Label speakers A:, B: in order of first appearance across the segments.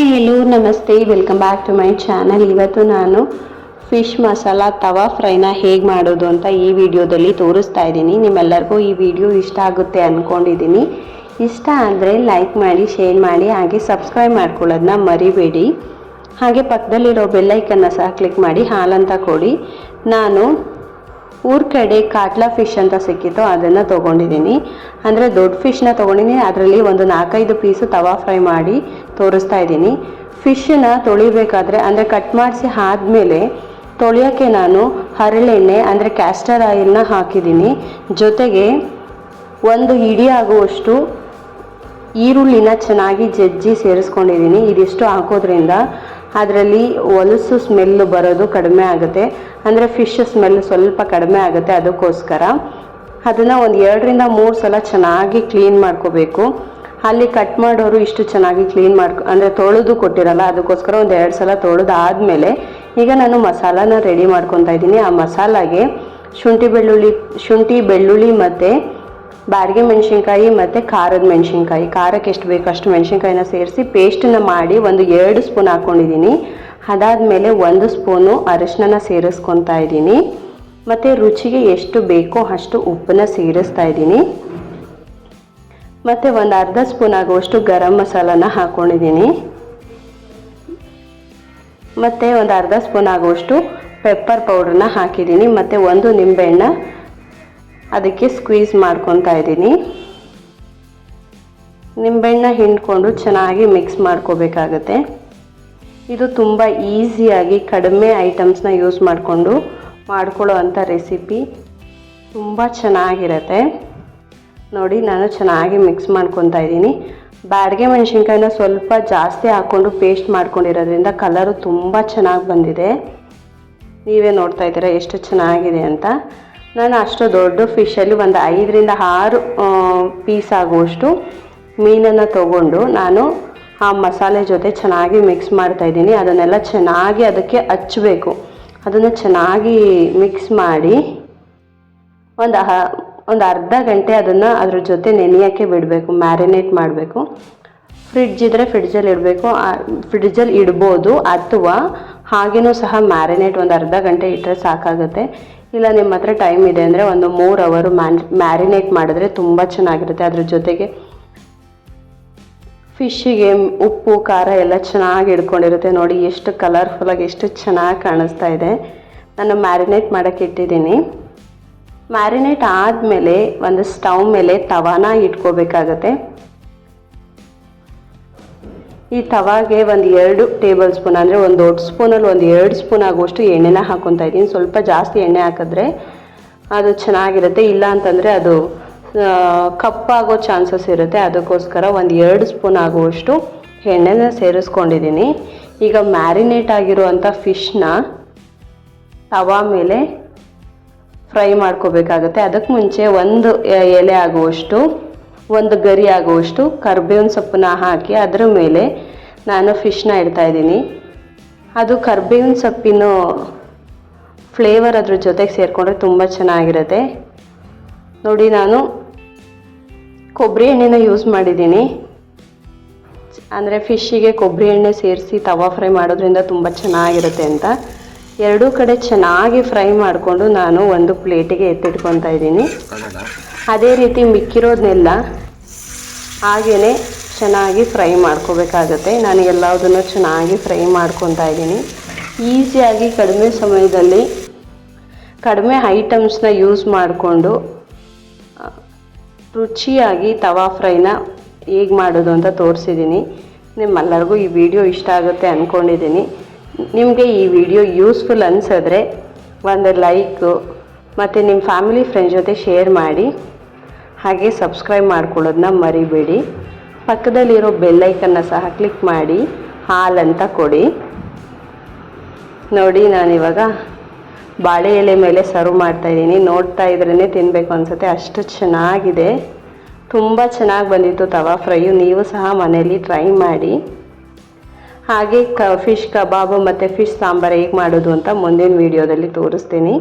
A: Hi hello ನಮಸ್ತೆ, welcome back to my channel. ಇವತ್ತು ನಾನು ಫಿಶ್ ಮಸಾಲ ತವಾ ಫ್ರೈನ ಹೇಗೆ ಮಾಡೋದು ಅಂತ ಈ ವಿಡಿಯೋದಲ್ಲಿ ತೋರಿಸ್ತಾ ಇದ್ದೀನಿ. ನಿಮ್ಮೆಲ್ಲರಿಗೂ ಈ ವಿಡಿಯೋ ಇಷ್ಟ ಆಗುತ್ತೆ ಅಂದ್ಕೊಂಡಿದ್ದೀನಿ. ಇಷ್ಟ ಆದರೆ ಲೈಕ್ ಮಾಡಿ, ಶೇರ್ ಮಾಡಿ, ಹಾಗೆ ಸಬ್ಸ್ಕ್ರೈಬ್ ಮಾಡ್ಕೊಳ್ಳೋದನ್ನ ಮರಿಬೇಡಿ. ಹಾಗೆ ಪಕ್ಕದಲ್ಲಿರೋ ಬೆಲ್ಲೈಕನ್ನ ಸಹ ಕ್ಲಿಕ್ ಮಾಡಿ ಹಾಲಂತ ಕೊಡಿ. ನಾನು ಊರ ಕಡೆ ಕಾಟ್ಲಾ ಫಿಶ್ ಅಂತ ಸಿಕ್ಕಿತ್ತು, ಅದನ್ನು ತೊಗೊಂಡಿದ್ದೀನಿ. ಅಂದರೆ ದೊಡ್ಡ ಫಿಶ್ನ ತೊಗೊಂಡಿದ್ದೀನಿ. ಅದರಲ್ಲಿ ಒಂದು 4-5 ಪೀಸು ತವಾ ಫ್ರೈ ಮಾಡಿ ತೋರಿಸ್ತಾ ಇದ್ದೀನಿ. ಫಿಶನ್ನ ತೊಳಿಬೇಕಾದ್ರೆ ಅಂದರೆ ಕಟ್ ಮಾಡಿಸಿ ಆದಮೇಲೆ ತೊಳೆಯೋಕ್ಕೆ ನಾನು ಹರಳೆಣ್ಣೆ ಅಂದರೆ ಕ್ಯಾಸ್ಟರ್ ಆಯಿಲ್ನ ಹಾಕಿದ್ದೀನಿ. ಜೊತೆಗೆ ಒಂದು ಹಿಡಿ ಆಗುವಷ್ಟು ಈರುಳ್ಳಿನ ಚೆನ್ನಾಗಿ ಜಜ್ಜಿ ಸೇರಿಸ್ಕೊಂಡಿದ್ದೀನಿ. ಇದಿಷ್ಟು ಹಾಕೋದ್ರಿಂದ ಅದರಲ್ಲಿ ಹೊಲಸು ಸ್ಮೆಲ್ಲು ಬರೋದು ಕಡಿಮೆ ಆಗುತ್ತೆ, ಅಂದರೆ ಫಿಶ್ ಸ್ಮೆಲ್ ಸ್ವಲ್ಪ ಕಡಿಮೆ ಆಗುತ್ತೆ. ಅದಕ್ಕೋಸ್ಕರ ಅದನ್ನು ಒಂದು 2-3 ಸಲ ಚೆನ್ನಾಗಿ ಕ್ಲೀನ್ ಮಾಡ್ಕೋಬೇಕು. ಅಲ್ಲಿ ಕಟ್ ಮಾಡೋರು ಇಷ್ಟು ಚೆನ್ನಾಗಿ ಕ್ಲೀನ್ ಅಂದರೆ ತೊಳೆದು ಕೊಟ್ಟಿರಲ್ಲ, ಅದಕ್ಕೋಸ್ಕರ ಒಂದು 2 ಸಲ ತೊಳೆದು ಆದಮೇಲೆ ಈಗ ನಾನು ಮಸಾಲಾನ ರೆಡಿ ಮಾಡ್ಕೊತಾ ಇದ್ದೀನಿ. ಆ ಮಸಾಲಾಗೆ ಶುಂಠಿ ಬೆಳ್ಳುಳ್ಳಿ ಮತ್ತು ಬ್ಯಾಡಗಿ ಮೆಣಸಿನ್ಕಾಯಿ ಮತ್ತು ಖಾರದ ಮೆಣಸಿನ್ಕಾಯಿ, ಖಾರಕ್ಕೆ ಎಷ್ಟು ಬೇಕು ಅಷ್ಟು ಮೆಣಸಿನ್ಕಾಯಿನ ಸೇರಿಸಿ ಪೇಸ್ಟನ್ನ ಮಾಡಿ ಒಂದು 2 ಸ್ಪೂನ್ ಹಾಕ್ಕೊಂಡಿದ್ದೀನಿ. ಅದಾದಮೇಲೆ 1 ಸ್ಪೂನು ಅರಿಶಿನ ಸೇರಿಸ್ಕೊತಾ ಇದ್ದೀನಿ. ಮತ್ತು ರುಚಿಗೆ ಎಷ್ಟು ಬೇಕೋ ಅಷ್ಟು ಉಪ್ಪನ್ನ ಸೇರಿಸ್ತಾ ಇದ್ದೀನಿ. ಮತ್ತು ಒಂದು ಅರ್ಧ ಸ್ಪೂನ್ ಆಗುವಷ್ಟು ಗರಂ ಮಸಾಲಾನ ಹಾಕ್ಕೊಂಡಿದ್ದೀನಿ. ಮತ್ತು ಒಂದು ಅರ್ಧ ಸ್ಪೂನ್ ಆಗುವಷ್ಟು ಪೆಪ್ಪರ್ ಪೌಡ್ರನ್ನ ಹಾಕಿದ್ದೀನಿ. ಮತ್ತು 1 ನಿಂಬೆಹಣ್ಣ ಅದಕ್ಕೆ ಸ್ಕ್ವೀಸ್ ಮಾಡ್ಕೊತಾ ಇದ್ದೀನಿ. ನಿಂಬೆಹಣ್ಣ ಹಿಂಡ್ಕೊಂಡು ಚೆನ್ನಾಗಿ ಮಿಕ್ಸ್ ಮಾಡ್ಕೋಬೇಕಾಗತ್ತೆ. ಇದು ತುಂಬ ಈಸಿಯಾಗಿ ಕಡಿಮೆ ಐಟಮ್ಸ್ನ ಯೂಸ್ ಮಾಡಿಕೊಂಡು ಮಾಡ್ಕೊಳ್ಳೋ ಅಂಥ ರೆಸಿಪಿ, ತುಂಬ ಚೆನ್ನಾಗಿರುತ್ತೆ. ನೋಡಿ, ನಾನು ಚೆನ್ನಾಗಿ ಮಿಕ್ಸ್ ಮಾಡ್ಕೊತಾ ಇದ್ದೀನಿ. ಬ್ಯಾಡಗಿ ಮೆಣಸಿನ್ಕಾಯಿನ ಸ್ವಲ್ಪ ಜಾಸ್ತಿ ಹಾಕ್ಕೊಂಡು ಪೇಸ್ಟ್ ಮಾಡ್ಕೊಂಡಿರೋದ್ರಿಂದ ಕಲರು ತುಂಬ ಚೆನ್ನಾಗಿ ಬಂದಿದೆ. ನೀವೇ ನೋಡ್ತಾ ಇದ್ದೀರಾ ಎಷ್ಟು ಚೆನ್ನಾಗಿದೆ ಅಂತ. ನಾನು ಅಷ್ಟು ದೊಡ್ಡ ಫಿಶಲ್ಲಿ ಒಂದು 5-6 ಪೀಸ್ ಆಗುವಷ್ಟು ಮೀನನ್ನು ತಗೊಂಡು ನಾನು ಆ ಮಸಾಲೆ ಜೊತೆ ಚೆನ್ನಾಗಿ ಮಿಕ್ಸ್ ಮಾಡ್ತಾಯಿದ್ದೀನಿ. ಅದನ್ನೆಲ್ಲ ಚೆನ್ನಾಗಿ ಅದಕ್ಕೆ ಹಚ್ಚಬೇಕು. ಅದನ್ನು ಚೆನ್ನಾಗಿ ಮಿಕ್ಸ್ ಮಾಡಿ ಒಂದು ಅರ್ಧ ಗಂಟೆ ಅದನ್ನು ಅದ್ರ ಜೊತೆ ನೆನೆಯೋಕ್ಕೆ ಬಿಡಬೇಕು, ಮ್ಯಾರಿನೇಟ್ ಮಾಡಬೇಕು. ಫ್ರಿಡ್ಜ್ ಇದ್ದರೆ ಫ್ರಿಡ್ಜಲ್ಲಿ ಇಡ್ಬೋದು, ಅಥವಾ ಹಾಗೇನೂ ಸಹ ಮ್ಯಾರಿನೇಟ್ ಒಂದು ಅರ್ಧ ಗಂಟೆ ಇಟ್ಟರೆ ಸಾಕಾಗುತ್ತೆ. ಇಲ್ಲ ನಿಮ್ಮ ಹತ್ರ ಟೈಮ್ ಇದೆ ಅಂದರೆ ಒಂದು 3 ಅವರು ಮ್ಯಾರಿನೇಟ್ ಮಾಡಿದ್ರೆ ತುಂಬ ಚೆನ್ನಾಗಿರುತ್ತೆ. ಅದ್ರ ಜೊತೆಗೆ ಫಿಶ್ಶಿಗೆ ಉಪ್ಪು ಖಾರ ಎಲ್ಲ ಚೆನ್ನಾಗಿ ಹಿಡ್ಕೊಂಡಿರುತ್ತೆ. ನೋಡಿ ಎಷ್ಟು ಕಲರ್ಫುಲ್ಲಾಗಿ ಎಷ್ಟು ಚೆನ್ನಾಗಿ ಕಾಣಿಸ್ತಾ ಇದೆ. ನಾನು ಮ್ಯಾರಿನೇಟ್ ಮಾಡೋಕ್ಕೆ ಇಟ್ಟಿದ್ದೀನಿ. ಮ್ಯಾರಿನೇಟ್ ಆದಮೇಲೆ ಒಂದು ಸ್ಟವ್ ಮೇಲೆ ತವಾನ ಇಟ್ಕೋಬೇಕಾಗತ್ತೆ. ಈ ತವಾಗೆ ಒಂದು 2 ಟೇಬಲ್ ಸ್ಪೂನ್ ಅಂದರೆ ಒಂದು ದೊಡ್ಡ ಸ್ಪೂನಲ್ಲಿ ಒಂದು 2 ಸ್ಪೂನ್ ಆಗುವಷ್ಟು ಎಣ್ಣೆನ ಹಾಕ್ಕೊತಾ ಇದ್ದೀನಿ. ಸ್ವಲ್ಪ ಜಾಸ್ತಿ ಎಣ್ಣೆ ಹಾಕಿದ್ರೆ ಅದು ಚೆನ್ನಾಗಿರುತ್ತೆ, ಇಲ್ಲ ಅಂತಂದರೆ ಅದು ಕಪ್ಪಾಗೋ ಚಾನ್ಸಸ್ ಇರುತ್ತೆ. ಅದಕ್ಕೋಸ್ಕರ ಒಂದು 2 ಸ್ಪೂನ್ ಆಗುವಷ್ಟು ಎಣ್ಣೆನ ಸೇರಿಸ್ಕೊಂಡಿದ್ದೀನಿ. ಈಗ ಮ್ಯಾರಿನೇಟ್ ಆಗಿರುವಂಥ ಫಿಶ್ನ ತವಾ ಮೇಲೆ ಫ್ರೈ ಮಾಡ್ಕೋಬೇಕಾಗತ್ತೆ. ಅದಕ್ಕೆ ಮುಂಚೆ ಒಂದು ಎಲೆ ಆಗುವಷ್ಟು, ಒಂದು ಗರಿ ಆಗುವಷ್ಟು ಕರ್ಬೇವಿನ ಸೊಪ್ಪನ್ನ ಹಾಕಿ ಅದರ ಮೇಲೆ ನಾನು ಫಿಶ್ನ ಇಡ್ತಾಯಿದ್ದೀನಿ. ಅದು ಕರ್ಬೇವಿನ ಸೊಪ್ಪಿನ ಫ್ಲೇವರ್ ಅದ್ರ ಜೊತೆಗೆ ಸೇರಿಕೊಂಡ್ರೆ ತುಂಬ ಚೆನ್ನಾಗಿರುತ್ತೆ. ನೋಡಿ, ನಾನು ಕೊಬ್ಬರಿ ಎಣ್ಣೆನ ಯೂಸ್ ಮಾಡಿದ್ದೀನಿ. ಅಂದರೆ ಫಿಶ್ಶಿಗೆ ಕೊಬ್ಬರಿ ಎಣ್ಣೆ ಸೇರಿಸಿ ತವಾ ಫ್ರೈ ಮಾಡೋದ್ರಿಂದ ತುಂಬ ಚೆನ್ನಾಗಿರುತ್ತೆ ಅಂತ. 2 ಕಡೆ ಚೆನ್ನಾಗಿ ಫ್ರೈ ಮಾಡಿಕೊಂಡು ನಾನು ಒಂದು ಪ್ಲೇಟಿಗೆ ಎತ್ತಿಟ್ಕೊತಾ ಇದ್ದೀನಿ. ಅದೇ ರೀತಿ ಮಿಕ್ಕಿರೋದನ್ನೆಲ್ಲ ಹಾಗೇ ಚೆನ್ನಾಗಿ ಫ್ರೈ ಮಾಡ್ಕೋಬೇಕಾಗತ್ತೆ. ನಾನು ಎಲ್ಲದನ್ನು ಚೆನ್ನಾಗಿ ಫ್ರೈ ಮಾಡ್ಕೊತಾ ಇದ್ದೀನಿ. ಈಸಿಯಾಗಿ ಕಡಿಮೆ ಸಮಯದಲ್ಲಿ ಕಡಿಮೆ ಐಟಮ್ಸ್ನ ಯೂಸ್ ಮಾಡಿಕೊಂಡು ರುಚಿಯಾಗಿ ತವಾ ಫ್ರೈನ ಹೇಗೆ ಮಾಡೋದು ಅಂತ ತೋರಿಸಿದ್ದೀನಿ. ನಿಮ್ಮೆಲ್ಲರಿಗೂ ಈ ವಿಡಿಯೋ ಇಷ್ಟ ಆಗುತ್ತೆ ಅಂದ್ಕೊಂಡಿದ್ದೀನಿ. ನಿಮಗೆ ಈ ವಿಡಿಯೋ ಯೂಸ್ಫುಲ್ ಅನಿಸಿದ್ರೆ ಒಂದು ಲೈಕು ಮತ್ತು ನಿಮ್ಮ ಫ್ಯಾಮಿಲಿ ಫ್ರೆಂಡ್ಸ್ ಜೊತೆ ಶೇರ್ ಮಾಡಿ. ಹಾಗೆ ಸಬ್ಸ್ಕ್ರೈಬ್ ಮಾಡ್ಕೊಳ್ಳೋದನ್ನ ಮರಿಬೇಡಿ. ಪಕ್ಕದಲ್ಲಿರೋ ಬೆಲ್ಲೈಕನ್ನ ಸಹ ಕ್ಲಿಕ್ ಮಾಡಿ ಹಾಲಂತ ಕೊಡಿ. ನೋಡಿ, ನಾನಿವಾಗ ಬಾಳೆ ಎಲೆ ಮೇಲೆ ಸರ್ವ್ ಮಾಡ್ತಾಯಿದ್ದೀನಿ. ನೋಡ್ತಾ ಇದ್ರೇ ತಿನ್ನಬೇಕು ಅನಿಸುತ್ತೆ, ಅಷ್ಟು ಚೆನ್ನಾಗಿದೆ. ತುಂಬ ಚೆನ್ನಾಗಿ ಬಂದಿತ್ತು ತವಾ ಫ್ರೈಯು. ನೀವು ಸಹ ಮನೆಯಲ್ಲಿ ಟ್ರೈ ಮಾಡಿ. ಹಾಗೆ ಫಿಶ್ ಕಬಾಬು ಮತ್ತು ಫಿಶ್ ಸಾಂಬಾರು ಹೇಗೆ ಮಾಡೋದು ಅಂತ ಮುಂದಿನ ವೀಡಿಯೋದಲ್ಲಿ ತೋರಿಸ್ತೀನಿ.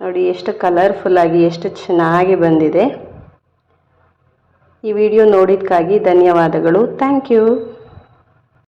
A: ನೋಡಿ ಎಷ್ಟು ಕಲರ್ಫುಲ್ಲಾಗಿ ಎಷ್ಟು ಚೆನ್ನಾಗಿ ಬಂದಿದೆ. ಈ ವಿಡಿಯೋ ನೋಡಿದ್ದಕ್ಕಾಗಿ ಧನ್ಯವಾದಗಳು. Thank you.